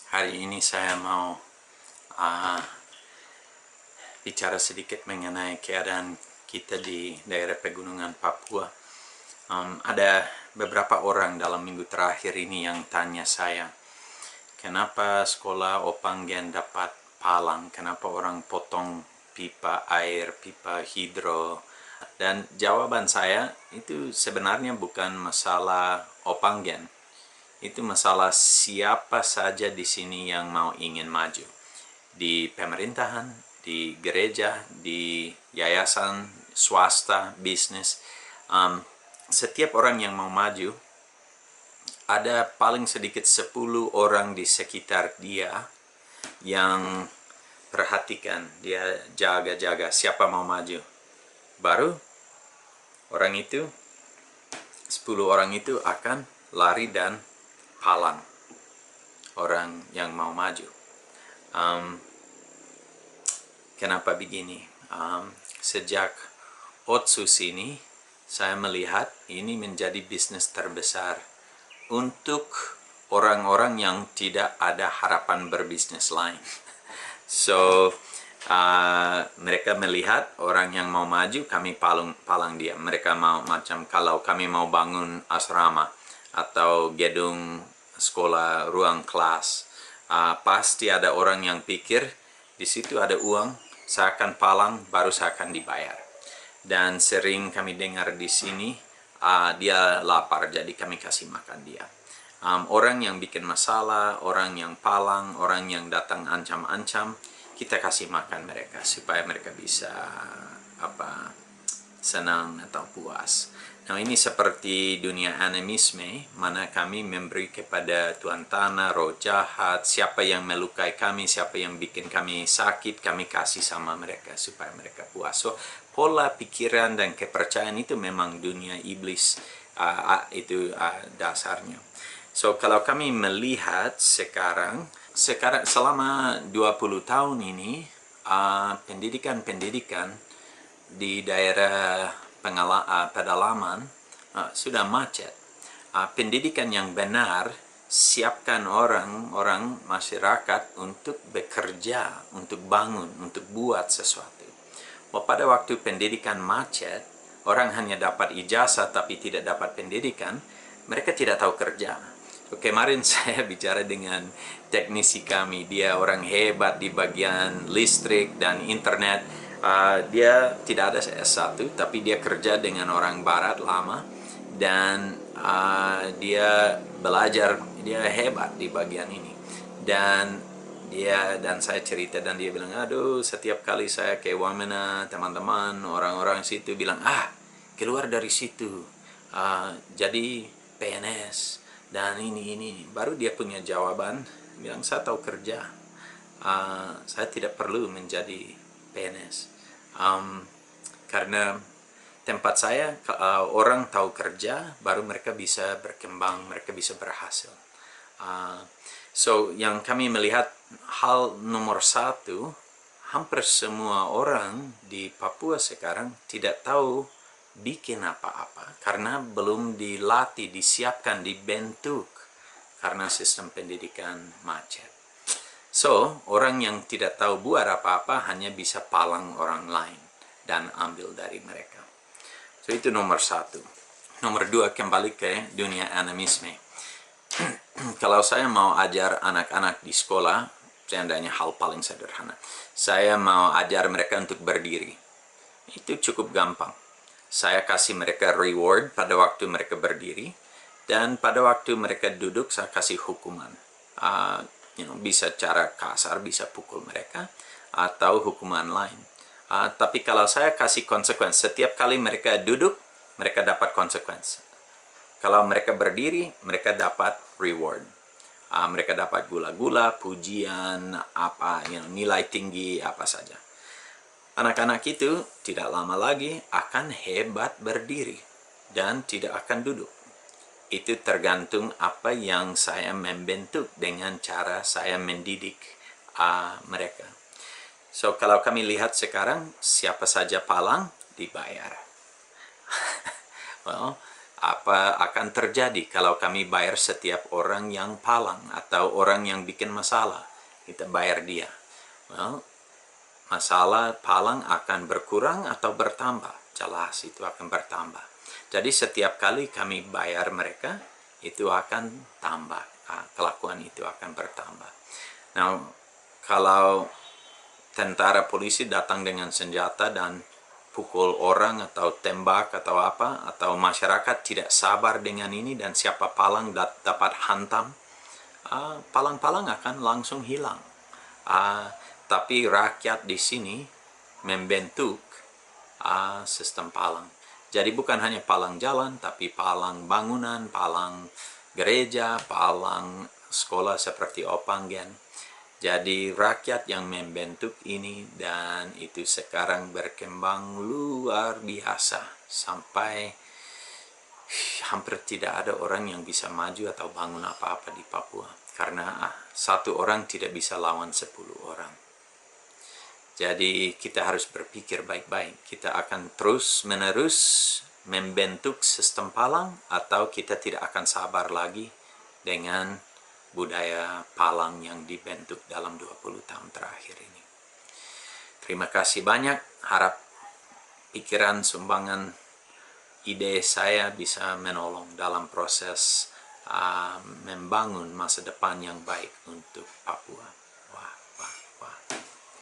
Hari ini saya mau uh, bicara sedikit mengenai keadaan kita di daerah pegunungan Papua. Ada beberapa orang dalam minggu terakhir ini yang tanya saya, kenapa sekolah Opanggen dapat palang, kenapa orang potong pipa air, pipa hidro. Dan jawaban saya itu sebenarnya bukan masalah Opanggen, itu masalah siapa saja di sini yang mau ingin maju. Di pemerintahan, di gereja, di yayasan, swasta, bisnis. Setiap orang yang mau maju, ada paling sedikit 10 orang di sekitar dia yang perhatikan, dia jaga-jaga siapa mau maju. Baru orang itu, 10 orang itu akan lari dan palang orang yang mau maju. Kenapa begini? Sejak Otsus ini, saya melihat ini menjadi bisnis terbesar untuk orang-orang yang tidak ada harapan berbisnis lain. So, mereka melihat orang yang mau maju, kami palang dia. Mereka mau macam kalau kami mau bangun asrama atau gedung sekolah, ruang kelas, pasti ada orang yang pikir di situ ada uang, saya akan palang, baru saya akan dibayar. Dan sering kami dengar di sini, dia lapar, jadi kami kasih makan dia. Orang yang bikin masalah, orang yang palang, orang yang datang ancam-ancam, kita kasih makan mereka supaya mereka bisa senang atau puas. Nah, ini seperti dunia animisme, mana kami memberi kepada Tuan Tanah, roh jahat, siapa yang melukai kami, siapa yang bikin kami sakit, kami kasih sama mereka supaya mereka puas. So, pola pikiran dan kepercayaan itu memang dunia iblis, itu dasarnya. So, kalau kami melihat sekarang selama 20 tahun ini, pendidikan di daerah pedalaman sudah macet. Pendidikan yang benar siapkan orang masyarakat untuk bekerja, untuk bangun, untuk buat sesuatu. Pada waktu pendidikan macet, orang hanya dapat ijazah tapi tidak dapat pendidikan, mereka tidak tahu kerja. Kemarin saya bicara dengan teknisi kami, dia orang hebat di bagian listrik dan internet. Dia tidak ada S1, tapi dia kerja dengan orang barat lama, dan dia belajar, dia hebat di bagian ini. Dan saya cerita, dan dia bilang, aduh, setiap kali saya ke Wamena, teman-teman orang-orang situ bilang, keluar dari situ, jadi PNS dan ini. Baru dia punya jawaban, bilang, saya tahu kerja, saya tidak perlu menjadi PNS, karena tempat saya orang tahu kerja, baru mereka bisa berkembang, mereka bisa berhasil. So, yang kami melihat hal nomor satu, hampir semua orang di Papua sekarang tidak tahu bikin apa-apa karena belum dilatih, disiapkan, dibentuk karena sistem pendidikan macet. So, orang yang tidak tahu buat apa-apa hanya bisa palang orang lain dan ambil dari mereka. So, itu nomor satu. Nomor dua, kembali ke dunia animisme. Kalau saya mau ajar anak-anak di sekolah, seandainya hal paling sederhana, saya mau ajar mereka untuk berdiri. Itu cukup gampang. Saya kasih mereka reward pada waktu mereka berdiri, dan pada waktu mereka duduk saya kasih hukuman. Bisa cara kasar, bisa pukul mereka, atau hukuman lain. Tapi kalau saya kasih konsekuensi, setiap kali mereka duduk, mereka dapat konsekuensi. Kalau mereka berdiri, mereka dapat reward. Mereka dapat gula-gula, pujian, nilai tinggi, apa saja. Anak-anak itu tidak lama lagi akan hebat berdiri dan tidak akan duduk. Itu tergantung apa yang saya membentuk dengan cara saya mendidik mereka. So, kalau kami lihat sekarang, siapa saja palang dibayar. Well, apa akan terjadi kalau kami bayar setiap orang yang palang atau orang yang bikin masalah, kita bayar dia. Well, masalah palang akan berkurang atau bertambah? Jelas itu akan bertambah. Jadi setiap kali kami bayar mereka, itu akan tambah, kelakuan itu akan bertambah. Nah, kalau tentara polisi datang dengan senjata dan pukul orang atau tembak atau apa, atau masyarakat tidak sabar dengan ini dan siapa palang dapat hantam, palang-palang akan langsung hilang. Tapi rakyat di sini membentuk sistem palang. Jadi bukan hanya palang jalan, tapi palang bangunan, palang gereja, palang sekolah seperti Opanggen. Jadi rakyat yang membentuk ini, dan itu sekarang berkembang luar biasa sampai hampir tidak ada orang yang bisa maju atau bangun apa-apa di Papua, karena satu orang tidak bisa lawan 10 orang. Jadi kita harus berpikir baik-baik, kita akan terus-menerus membentuk sistem palang atau kita tidak akan sabar lagi dengan budaya palang yang dibentuk dalam 20 tahun terakhir ini. Terima kasih banyak, harap pikiran, sumbangan, ide saya bisa menolong dalam proses membangun masa depan yang baik untuk Papua.